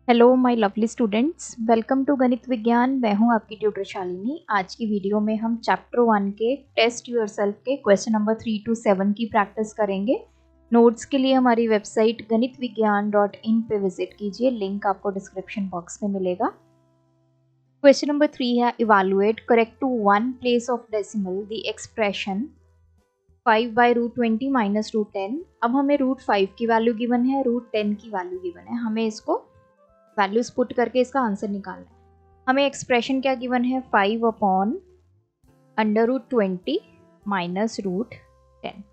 Hello my lovely students, welcome to Ganit Vigyan. मैं हूं आपकी ट्यूटर शालिनी। आज की वीडियो में हम चैप्टर 1 के टेस्ट योरसेल्फ के क्वेश्चन नंबर 3 to 7 की प्रैक्टिस करेंगे। नोट्स के लिए हमारी वेबसाइट ganitviggyan.in पे विजिट कीजिए, लिंक आपको डिस्क्रिप्शन बॉक्स में मिलेगा। क्वेश्चन नंबर 3 है, evaluate correct to one place of decimal the expression 5/√20 minus √10। अब हमें √5 की वैल्यू गिवन है, √10 की वैल्यू गिवन है। हमें इसको वैल्यूज पुट करके इसका आंसर निकालना है। हमें एक्सप्रेशन क्या गिवन है, 5/√20 माइनस √10।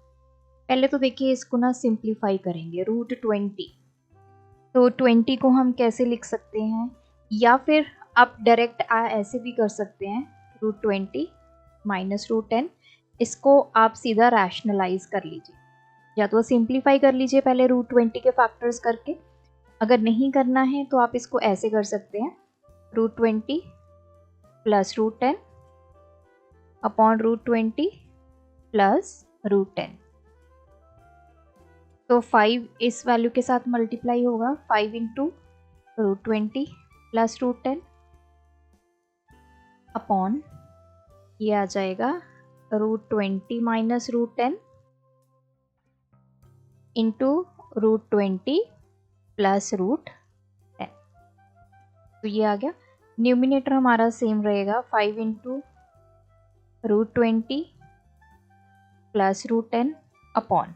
पहले तो देखिए इसको ना सिंप्लीफाई करेंगे। √20 तो 20 को हम कैसे लिख सकते हैं, या फिर आप डायरेक्ट ऐसे भी कर सकते हैं, √20 माइनस √10। इसको आप सीधा रैशनलाइज कर लीजिए, या तो सिंप्लीफाई कर लीजिए पहले √20 के फैक्टर्स करके। अगर नहीं करना है तो आप इसको ऐसे कर सकते हैं, √20 प्लस √10 अपॉन √20 प्लस √10। तो 5 इस वैल्यू के साथ मल्टीप्लाई होगा, 5 इंटू √20 प्लस √10 अपॉन ये आ जाएगा √20 माइनस √10 इंटू √20 प्लस √10। तो ये आ गया। न्यूमिनेटर हमारा सेम रहेगा, 5 इंटू √20 प्लस √10 अपॉन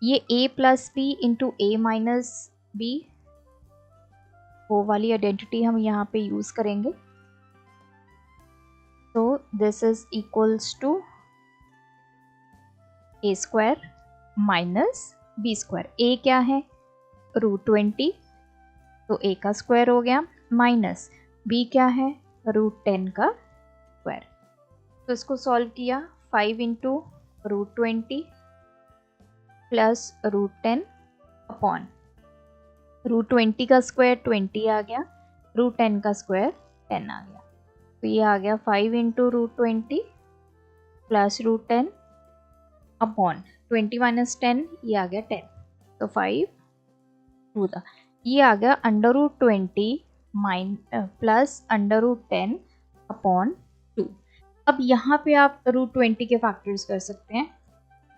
ये a plus B into A minus B, वो वाली आइडेंटिटी हम यहाँ पे यूज करेंगे। तो this is equals to a square minus B square. a क्या है, √20, तो a का स्क्वायर हो गया, माइनस b क्या है, √10 का स्क्वायर। तो इसको सॉल्व किया, 5 इंटू √20 प्लस √10 अपॉन √20 का स्क्वायर 20 आ गया, √10 का स्क्वायर 10 आ गया। तो ये आ गया 5 इंटू √20 प्लस √10 अपॉन 20 माइनस 10, ये आ गया 10। तो 5 टू द, ये आ गया √20 प्लस √10 अपॉन 2। अब यहाँ पे आप √20 के फैक्टर्स कर सकते हैं।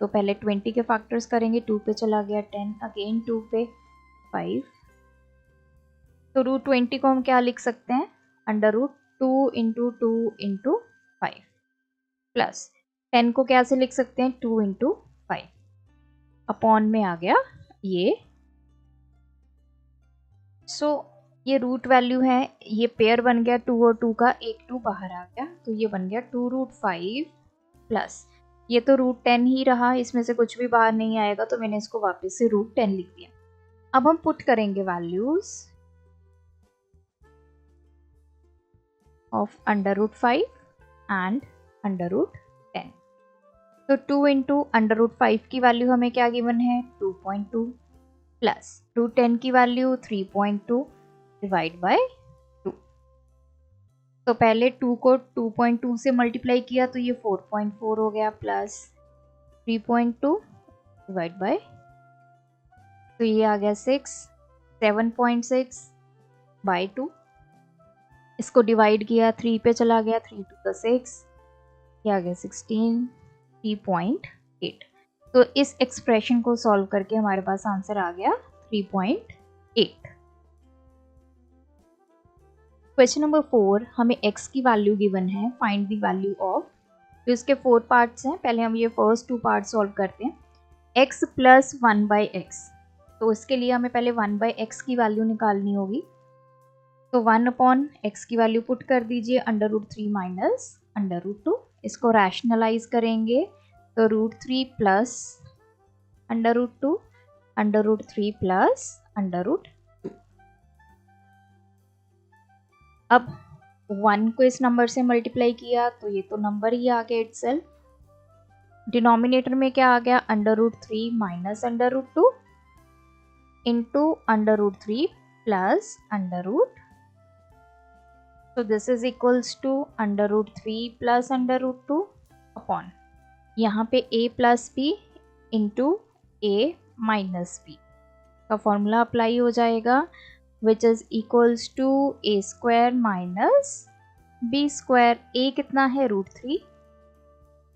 तो पहले 20 के फैक्टर्स करेंगे, 2 पे चला गया 10, अगेन 2 पे 5। तो √20 को हम क्या लिख सकते हैं, √2 इंटू 2 इंटू 5 प्लस 10 को कैसे लिख सकते हैं, 2 इंटू 5 अपॉन में आ गया ये। सो ये रूट वैल्यू है, ये पेयर बन गया 2 और 2 का, एक 2 बाहर आ गया, तो ये बन गया 2√5 प्लस ये तो √10 ही रहा, इसमें से कुछ भी बाहर नहीं आएगा, तो मैंने इसको वापस से √10 लिख दिया। अब हम पुट करेंगे वैल्यूज ऑफ √5 एंड √10। तो 2 इंटू √5 की वैल्यू हमें क्या गिवन है, 2.2 प्लस √10 की वैल्यू 3.2 डिवाइड बाय 2। तो पहले 2 को 2.2 से मल्टीप्लाई किया तो ये 4.4 हो गया, प्लस 3.2 डिवाइड बाय, तो ये आ गया 6, 7.6 बाय 2। इसको डिवाइड किया, 3 पे चला गया, 3 2 6, ये आ गया 16, 3.8। तो इस एक्सप्रेशन को सॉल्व करके हमारे पास आंसर आ गया 3.8। क्वेश्चन नंबर 4, हमें x की वैल्यू गिवन है, फाइंड द वैल्यू ऑफ। तो इसके 4 पार्ट्स हैं, पहले हम ये फर्स्ट 2 पार्ट सॉल्व करते हैं। x प्लस 1/x, तो इसके लिए हमें पहले 1/x की वैल्यू निकालनी होगी। तो 1 अपॉन x की वैल्यू पुट कर दीजिए, √3 माइनस √2। इसको रैशनलाइज करेंगे तो √3 प्लस √2, √3 प्लस √2। अब 1 को इस नंबर से मल्टीप्लाई किया तो ये तो नंबर ही आ गया इटसेल्फ। डिनोमिनेटर में क्या आ गया, √3 माइनस √2 इंटू √3 प्लस √2। तो this is equals to √3 plus √2 upon यहाँ पे a plus B into a minus B का फॉर्मूला अप्लाई हो जाएगा। Which is equals to A square minus B square. A कितना है √3,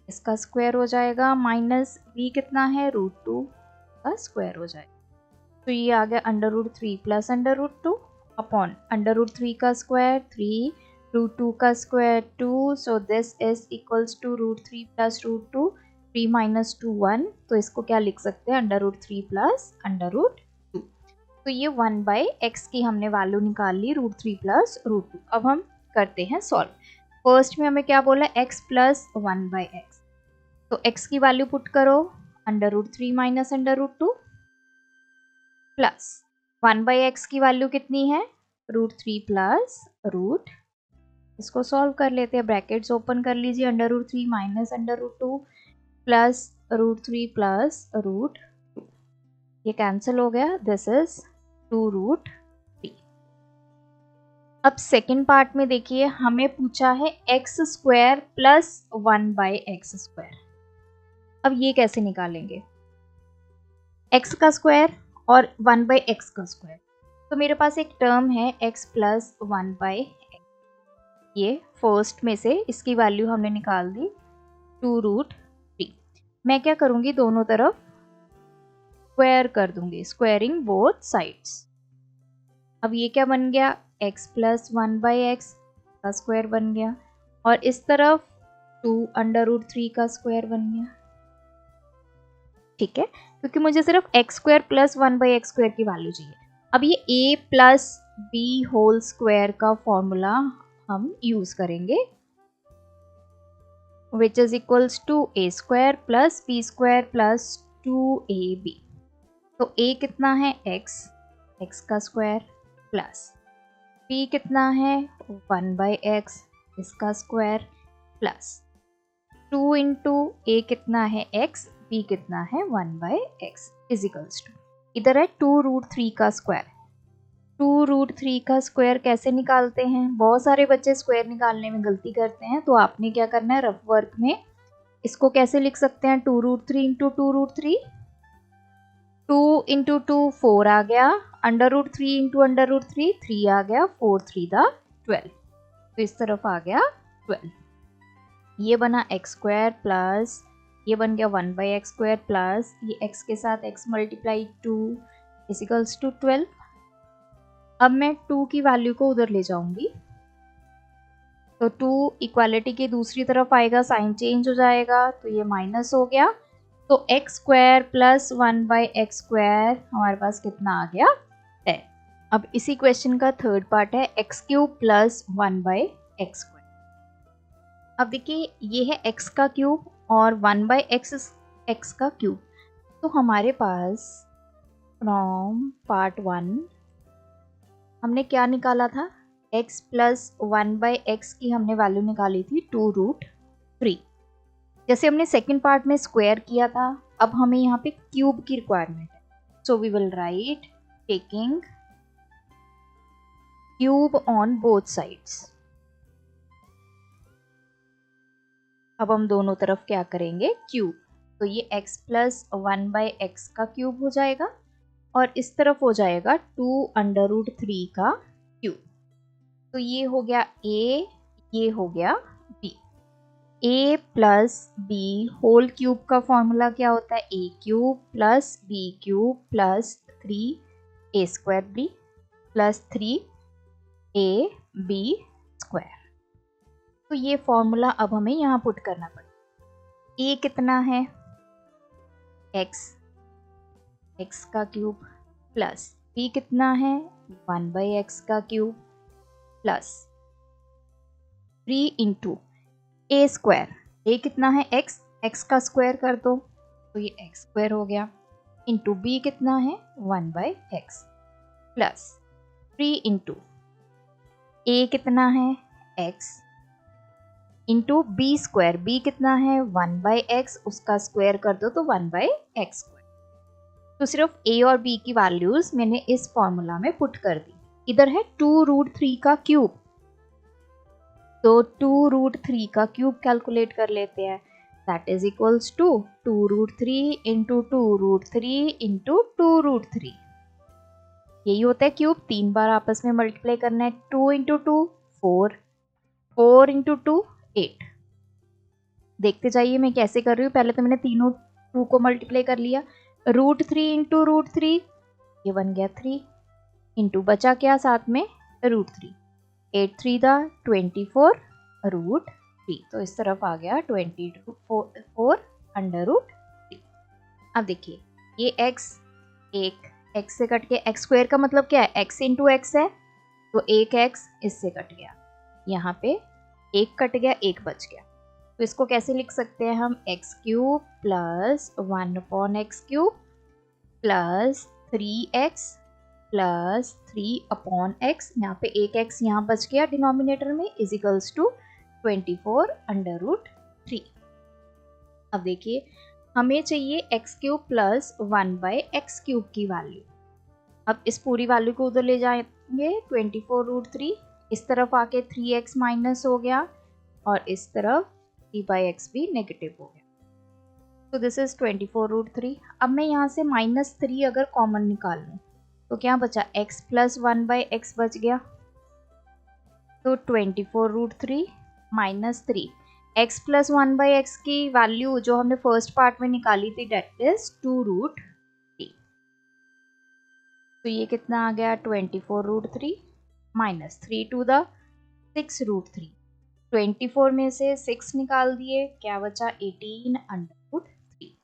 इसका स्क्वायर हो जाएगा, माइनस बी कितना है √2 का स्क्वायर हो जाएगा। तो ये आ गया √3 प्लस √2 अपॉन √3 का स्क्वायर 3, √2 का square 2, so this is equals to √3 plus √2, 3 minus 2 1, तो इसको क्या लिख सकते हैं √3 प्लस √2। तो ये 1/x की हमने वैल्यू निकाल ली √3 प्लस √2। अब हम करते हैं सॉल्व। फर्स्ट में हमें क्या बोला x प्लस 1/x, तो x की वैल्यू पुट करो √3 माइनस √2 प्लस 1/x की वैल्यू कितनी है √3 प्लस √ इसको सॉल्व कर लेते हैं, ब्रैकेट्स ओपन कर लीजिए, √3 माइनस √2 प्लस √3 प्लस √ ये कैंसिल हो गया, दिस इज 2√3। अब सेकेंड पार्ट में देखिए हमें पूछा है x² प्लस 1/x²। अब ये कैसे निकालेंगे, x का स्क्वायर और 1/x का स्क्वायर। तो मेरे पास एक टर्म है x प्लस 1/x, ये फर्स्ट में से इसकी वैल्यू हमने निकाल दी 2√3। मैं क्या करूंगी, दोनों तरफ स्क्वायर कर दूंगी, स्क्वायरिंग बोथ साइड्स। अब ये क्या बन गया, x प्लस 1/x का स्क्वायर बन गया, और इस तरफ 2√3 का स्क्वायर बन गया। ठीक है, क्योंकि मुझे सिर्फ x² प्लस 1/x² की वैल्यू चाहिए। अब ये a plus b whole square का फॉर्मूला हम यूज करेंगे, which is equals to a² plus b² plus 2ab। तो a कितना है x का स्क्वायर प्लस b कितना है 1/x इसका स्क्वायर प्लस 2 इंटू a कितना है x, b कितना है 1/x इजिकल्स टू, इधर है 2√3 का स्क्वायर। 2√3 का स्क्वायर कैसे निकालते हैं, बहुत सारे बच्चे स्क्वायर निकालने में गलती करते हैं, तो आपने क्या करना है रफ वर्क में इसको कैसे लिख सकते हैं, 2√3 इंटू 2√3, 2 इंटू 2 4 आ गया, √3 इंटू √3 3 आ गया, 4 3 दा 12, तो इस तरफ आ गया 12। ये बना x² प्लस ये बन गया 1/x² प्लस ये x के साथ x मल्टीप्लाई 2 इजिकल्स टू 12। अब मैं 2 की वैल्यू को उधर ले जाऊंगी, तो 2 इक्वालिटी की दूसरी तरफ आएगा, साइन चेंज हो जाएगा, तो ये माइनस हो गया, तो x² प्लस 1/x² हमारे पास कितना आ गया 10। अब इसी क्वेश्चन का थर्ड पार्ट है x³ प्लस 1/x²। अब देखिए ये है x का क्यूब और 1/x का क्यूब, तो हमारे पास फ्रॉम पार्ट 1 हमने क्या निकाला था, x प्लस 1/x की हमने वैल्यू निकाली थी 2√3। जैसे हमने सेकेंड पार्ट में स्क्वायर किया था, अब हमें यहाँ पे क्यूब की रिक्वायरमेंट है, so we will write taking cube on both sides. अब हम दोनों तरफ क्या करेंगे क्यूब, तो ये x प्लस 1/x का क्यूब हो जाएगा और इस तरफ हो जाएगा 2√3 का क्यूब। तो ये हो गया a, ये हो गया b। a plus b whole cube का फॉर्मूला क्या होता है, a³ plus b³ plus 3a² plus 3ab²। तो ये फॉर्मूला अब हमें यहाँ पुट करना पड़ेगा। a कितना है x का क्यूब प्लस b कितना है 1/x का cube plus 3 into a², a कितना है x का स्क्वायर कर दो, तो ये x² हो गया, इंटू b कितना है 1/x प्लस 3 इंटू a कितना है x इंटू b², b कितना है 1/x उसका स्क्वायर कर दो तो 1/x²। तो सिर्फ a और b की वैल्यूज मैंने इस फॉर्मूला में पुट कर दी। इधर है 2√3 का क्यूब, तो 2√3 का क्यूब कैलकुलेट कर लेते हैं, that is equals to 2√3 into 2√3 into 2√3। यही होता है क्यूब, 3 बार आपस में मल्टीप्लाई करना है। 2 इंटू 2 4, 4 इंटू 2 8। देखते जाइए मैं कैसे कर रही हूँ। पहले तो मैंने तीनों 2 को मल्टीप्लाई कर लिया। √3 इंटू √3, ये बन गया 3, इंटू बचा क्या साथ में √3। 8 3 दा 24 √3, तो इस तरफ आ गया 24 √3। अब देखिए ये x, एक x से कट के x स्क्वायर का मतलब क्या है, x इंटू एक्स है, तो एक x इससे कट गया, यहाँ पे एक कट गया, एक बच गया। तो इसको कैसे लिख सकते हैं हम, x cube plus 1/x³ plus 3x plus 3/x, यहाँ पे एक x यहाँ बच गया डिनोमिनेटर में, इज इक्वल्स टू 24 √3। अब देखिए हमें चाहिए x³ प्लस 1/x³ की वैल्यू। अब इस पूरी वैल्यू को उधर ले जाएंगे, 24 √3, इस तरफ आके 3x माइनस हो गया और इस तरफ 3/x भी नेगेटिव हो गया। तो दिस इज 24 √3। अब मैं यहाँ से -3 अगर कॉमन निकाल लूँ तो क्या बचा, x प्लस 1/x बच गया, तो 24 √3 -3, x प्लस 1/x की वैल्यू जो हमने फर्स्ट पार्ट में निकाली थी डेट इज 2 √3। तो ये कितना आ गया, 24 √3 -3 टू द 6 √3। 24 में से 6 निकाल दिए, क्या बचा 18 √3।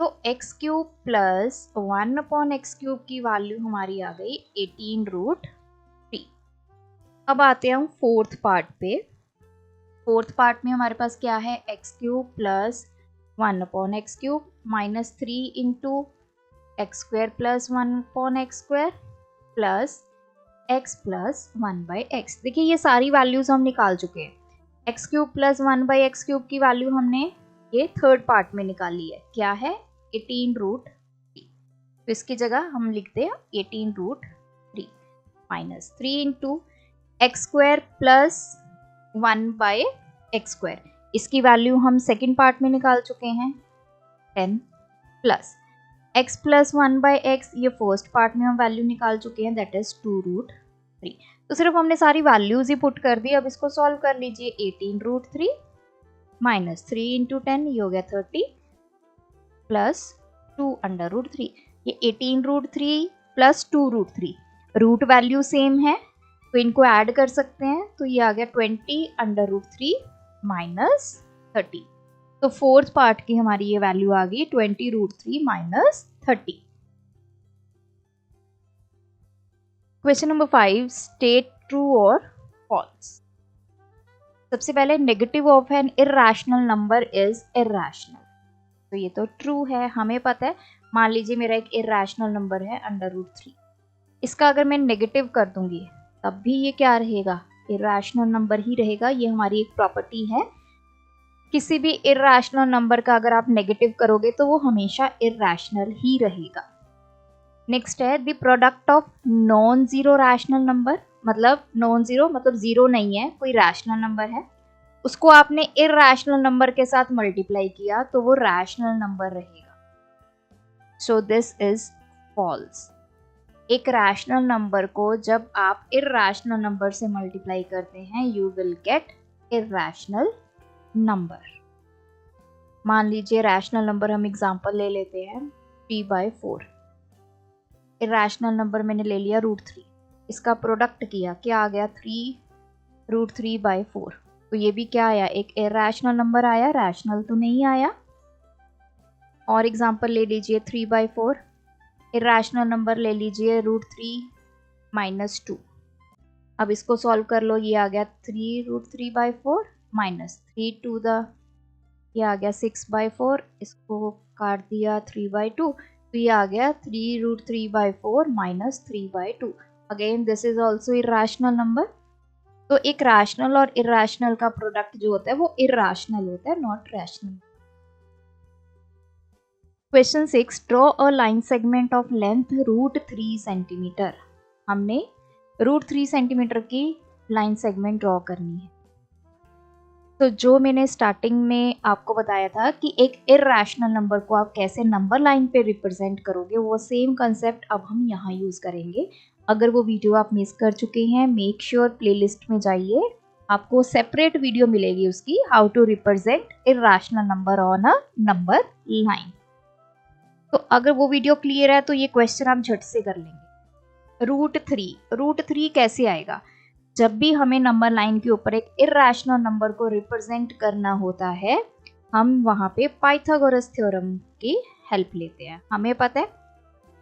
तो x³ प्लस 1/x³ की वैल्यू हमारी आ गई 18 √3। अब आते हैं हम फोर्थ पार्ट पे। फोर्थ पार्ट में हमारे पास क्या है, x³ plus 1/x³ -3 into x² plus 1/x² plus x plus 1/x। देखिए ये सारी वैल्यूज हम निकाल चुके हैं। x³ प्लस 1/x³ की वैल्यू हमने ये थर्ड पार्ट में निकाली है, क्या है 18 √3। तो इसकी जगह हम लिखते हैं 18 √3 -3 इंटू x² प्लस 1/x², इसकी वैल्यू हम सेकेंड पार्ट में निकाल चुके हैं 10 प्लस x प्लस 1/x, ये फर्स्ट पार्ट में हम वैल्यू निकाल चुके हैं दैट इज 2 √3। तो सिर्फ हमने सारी वैल्यूज ही पुट कर दी। अब इसको सॉल्व कर लीजिए, 18 √3 -3 इंटू 10, ये हो गया 30 प्लस 2 √3। ये 18 √3 प्लस 2 √3, रूट वैल्यू सेम है तो इनको ऐड कर सकते हैं, तो ये आ गया 20 √3 माइनस 30। तो फोर्थ पार्ट की हमारी ये वैल्यू आ गई 20 √3 minus 30। Question number 5, state true और फॉल्स। सबसे पहले negative of N irrational number is irrational, तो ये तो ट्रू है, हमें पता है। मान लीजिए मेरा एक इर्रेशनल नंबर है √3, इसका अगर मैं नेगेटिव कर दूंगी तब भी ये क्या रहेगा, इर्रेशनल नंबर ही रहेगा। ये हमारी एक प्रॉपर्टी है, किसी भी इर्रेशनल नंबर का अगर आप नेगेटिव करोगे तो वो हमेशा इर्रेशनल ही रहेगा। नेक्स्ट है the product of non zero rational number, मतलब नॉन जीरो मतलब जीरो नहीं है, कोई रैशनल नंबर है, उसको आपने इर्रेशनल नंबर के साथ मल्टीप्लाई किया तो वो रैशनल नंबर रहेगा। So this is false. एक रैशनल नंबर को जब आप इर्रेशनल नंबर से मल्टीप्लाई करते हैं you will get irrational number. मान लीजिए रैशनल नंबर हम एग्जांपल ले लेते हैं 3/4। इर्रेशनल नंबर मैंने ले लिया √3, इसका प्रोडक्ट किया, क्या आ गया 3 √3/4। तो ये भी क्या आया, एक इर्रेशनल नंबर आया, रैशनल तो नहीं आया। और एग्जांपल ले लीजिए 3/4, इर्रेशनल नंबर ले लीजिए √3 - 2। अब इसको सॉल्व कर लो, ये आ गया 3 √3/4 -3 टू द, ये आ गया 6/4, इसको काट दिया 3/2, तो ये आ गया 3 √3/4 -3/2। Again this is also irrational number. तो एक रैशनल और इर्रेशनल का प्रोडक्ट जो होता है वो इर्रेशनल होता है, not rational. Question 6, draw a line segment of length √3 centimetre. हमने √3 सेंटीमीटर की लाइन सेगमेंट ड्रॉ करनी है। तो जो मैंने स्टार्टिंग में आपको बताया था कि एक इर्रेशनल नंबर को आप कैसे नंबर लाइन पे रिप्रेजेंट करोगे, वो सेम कंसेप्ट अब हम यहाँ यूज़ करेंगे। अगर वो वीडियो आप मिस कर चुके हैं, मेक श्योर प्लेलिस्ट में जाइए, आपको सेपरेट वीडियो मिलेगी उसकी, how to represent irrational number on a number line. तो अगर वो वीडियो क्लियर है तो ये क्वेश्चन आप झट से कर लेंगे। रूट थ्री कैसे आएगा? जब भी हमें नंबर लाइन के ऊपर एक इर्रेशनल नंबर को रिप्रेजेंट करना होता है, हम वहां पे पाइथागोरस थ्योरम की हेल्प लेते हैं। हमें पता है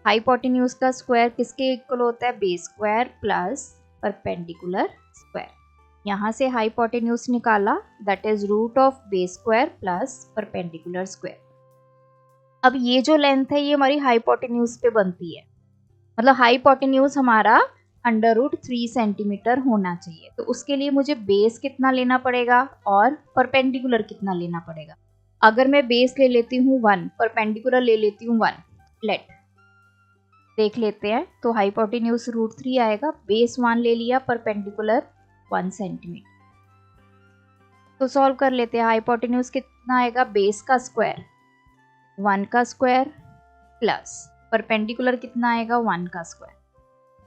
हाइपोटेन्यूज का स्क्वायर किसके इक्वल होता है? Base square plus perpendicular square. यहाँ से हाइपोटेन्यूज निकाला, that is root of base square plus perpendicular square. अब ये जो लेंथ है ये हमारी हाइपोटेन्यूज पे बनती है, मतलब हाइपोटेन्यूज हमारा √3 सेंटीमीटर होना चाहिए। तो उसके लिए मुझे बेस कितना लेना पड़ेगा और परपेंडिकुलर कितना लेना पड़ेगा? अगर मैं बेस ले लेती हूँ 1, परपेंडिकुलर ले लेती हूँ 1, लेट देख लेते हैं। तो हाइपोटेन्यूज √3 आएगा, बेस 1 ले लिया, परपेंडिकुलर 1 सेंटीमीटर। तो सॉल्व कर लेते हैं। हाइपोटेन्यूज कितना आएगा? बेस का स्क्वायर 1 का स्क्वायर प्लस परपेंडिकुलर कितना आएगा? 1 का स्क्वायर।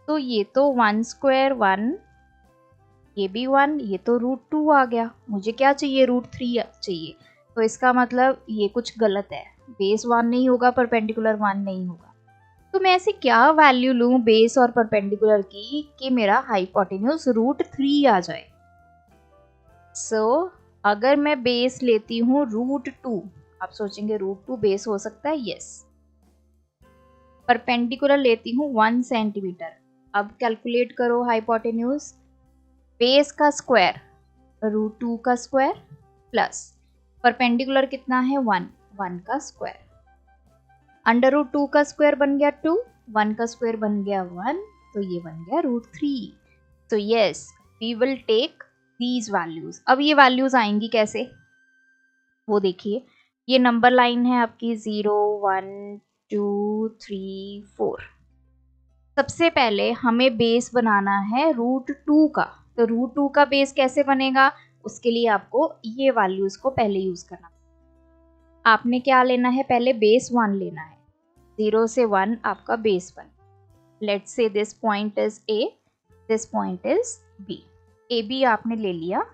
तो ये तो 1 स्क्वायर 1, ये भी 1, ये तो √2 आ गया। मुझे क्या चाहिए? √3 चाहिए। तो इसका मतलब ये कुछ गलत है, बेस 1 नहीं होगा, परपेंडिकुलर 1 नहीं होगा। तो मैं ऐसे क्या वैल्यू लूँ बेस और परपेंडिकुलर की कि मेरा हाइपोटेन्यूज √3 आ जाए? अगर मैं बेस लेती हूँ √2, आप सोचेंगे √2 बेस हो सकता है, यस। परपेंडिकुलर लेती हूँ 1 सेंटीमीटर। अब कैलकुलेट करो हाइपोटेन्यूज, बेस का स्क्वायर √2 का स्क्वायर प्लस परपेंडिकुलर कितना है? 1 का स्क्वायर। √2 का स्क्वायर बन गया 2, 1 का स्क्वायर बन गया 1, तो ये बन गया √3। तो yes, we will take these values. अब ये वैल्यूज आएंगी कैसे वो देखिए। ये नंबर लाइन है आपकी 0 1 2 3 4। सबसे पहले हमें बेस बनाना है √2 का। तो √2 का बेस कैसे बनेगा? उसके लिए आपको ये वैल्यूज को पहले यूज करना। आपने क्या लेना है? पहले बेस 1 लेना है। 0 से 1 आपका base 1। Let's say this point is A, this point is B। AB आपने ले लिया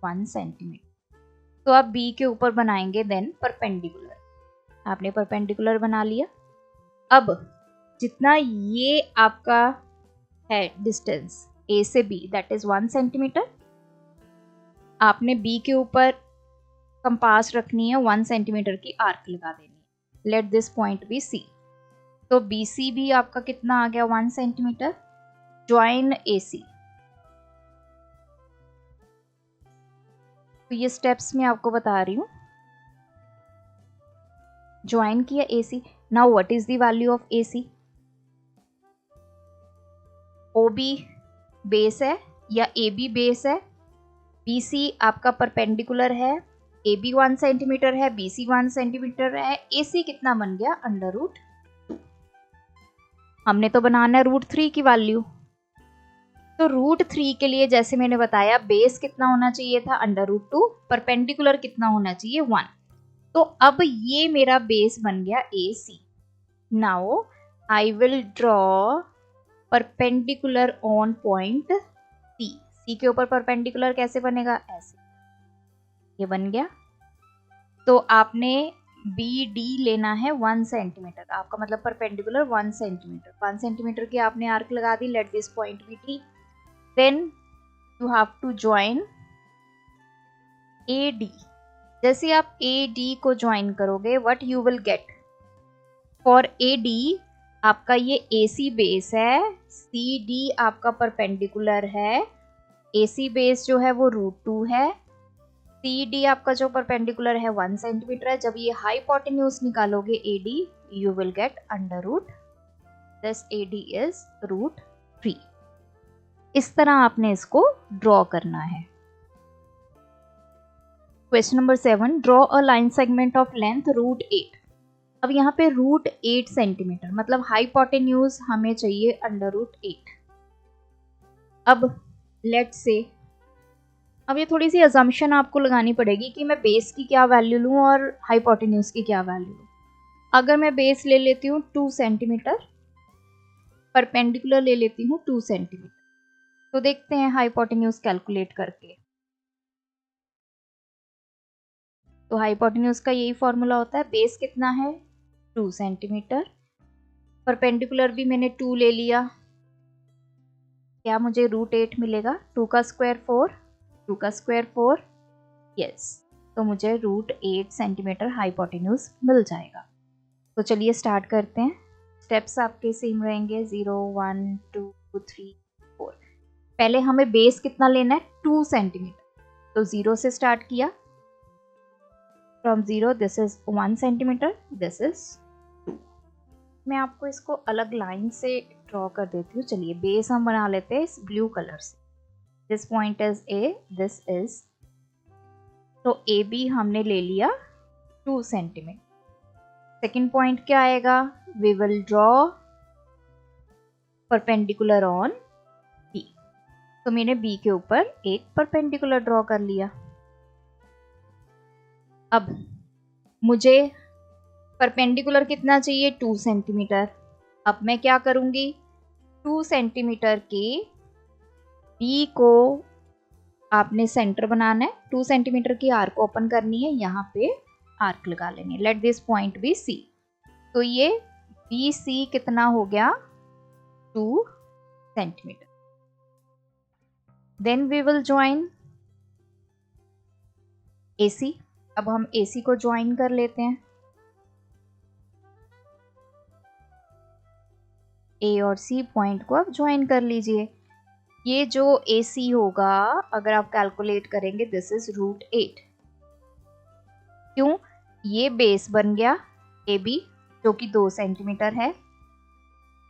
1 सेंटीमीटर। तो आप B के ऊपर बनाएंगे देन परपेंडिकुलर। आपने परपेंडिकुलर बना लिया। अब जितना ये आपका है डिस्टेंस A से B, दैट इज 1 सेंटीमीटर, आपने B के ऊपर कंपास रखनी है, 1 सेंटीमीटर की आर्क लगा देनी है। Let this point be C। तो BC भी आपका कितना आ गया? 1 सेंटीमीटर। Join AC। तो ये स्टेप्स मैं आपको बता रही हूँ। ज्वाइन किया AC। Now what is the value of AC? OB base है या AB बेस है, BC आपका परपेंडिकुलर है, AB 1 सेंटीमीटर है, BC 1 सेंटीमीटर है, AC कितना बन गया? √2। हमने तो बनाना है √3 की वैल्यू। तो √3 के लिए जैसे मैंने बताया बेस कितना होना चाहिए था? √2, परपेंडिकुलर कितना होना चाहिए? 1। तो अब ये मेरा बेस बन गया AC। Now I will draw perpendicular on point C के ऊपर परपेंडिकुलर कैसे बनेगा? ऐसे, ये बन गया। तो आपने BD लेना है 1 सेंटीमीटर, आपका मतलब परपेंडिकुलर 1 सेंटीमीटर। 1 सेंटीमीटर की आपने आर्क लगा दी, let this point B T। Then you have to join AD। जैसे आप AD को ज्वाइन करोगे, what you will get? For AD आपका ये AC बेस है, CD आपका परपेंडिकुलर है, AC बेस जो है वो √2 है, CD आपका जो परपेंडिकुलर है 1 सेंटीमीटर है। जब ये हाइपोटेन्यूज निकालोगे AD, you will gate √ this AD is √3। इस तरह आपने इसको ड्रॉ करना है। Question number 7, draw a line segment of length √8। अब यहाँ पे √8 सेंटीमीटर, मतलब हाइपोटेन्यूज हमें चाहिए √8। अब लेट्स से, अब ये थोड़ी सी अजम्पशन आपको लगानी पड़ेगी कि मैं बेस की क्या वैल्यू लूँ और हाइपोटेन्यूज की क्या वैल्यू लूँ। अगर मैं बेस ले लेती हूँ 2 सेंटीमीटर, परपेंडिकुलर ले लेती हूँ 2 सेंटीमीटर। तो देखते हैं हाइपोटेन्यूज कैलकुलेट करके। तो हाइपोटेन्यूज का यही फॉर्मूला होता है, बेस कितना है 2 सेंटीमीटर, परपेंडिकुलर भी मैंने 2 ले लिया, क्या मुझे √8 मिलेगा, 2 का स्क्वायर 4, 2 का स्क्वायर 4, यस, तो मुझे √8 सेंटीमीटर हाइपोटेन्यूज मिल जाएगा। तो चलिए स्टार्ट करते हैं। स्टेप्स आपके सेम रहेंगे 0 1 2 3 4। पहले हमें बेस कितना लेना है 2 सेंटीमीटर, तो 0 से स्टार्ट किया, from 0 this is 1 centimetre, this is 2। मैं आपको इसको अलग लाइन से ड्रॉ कर देती हूँ। चलिए बेस हम बना लेते हैं इस ब्लू कलर से। This point is a, this is, तो ए बी हमने ले लिया 2 सेंटीमीटर। सेकेंड पॉइंट क्या आएगा, we will draw perpendicular on B. तो मैंने बी के ऊपर एक परपेंडिकुलर ड्रॉ कर लिया। अब मुझे परपेंडिकुलर कितना चाहिए 2 सेंटीमीटर। अब मैं क्या करूंगी, 2 सेंटीमीटर के बी को आपने सेंटर बनाना है, 2 सेंटीमीटर की आर्क ओपन करनी है, यहाँ पे आर्क लगा लेनी है। Let this point be C. तो ये बी सी कितना हो गया 2 centimetre. Then we will join AC। अब हम AC को ज्वाइन कर लेते हैं। A और C पॉइंट को आप ज्वाइन कर लीजिए। ये जो AC होगा अगर आप कैलकुलेट करेंगे, दिस इज √8। क्यों, ये बेस बन गया AB जो कि 2 सेंटीमीटर है,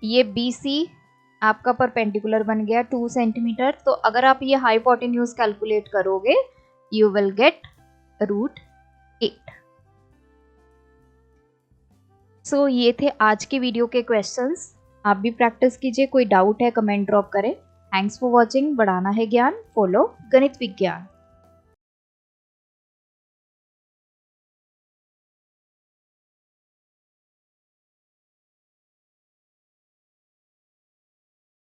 ये BC आपका परपेंडिकुलर बन गया 2 सेंटीमीटर। तो अगर आप ये हाइपोटेन्यूज कैलकुलेट करोगे यू विल गेट √8। सो ये थे आज के वीडियो के क्वेश्चंस। आप भी प्रैक्टिस कीजिए, कोई डाउट है कमेंट ड्रॉप करें। Thanks for watching. बढ़ाना है ज्ञान, फॉलो गणित विज्ञान।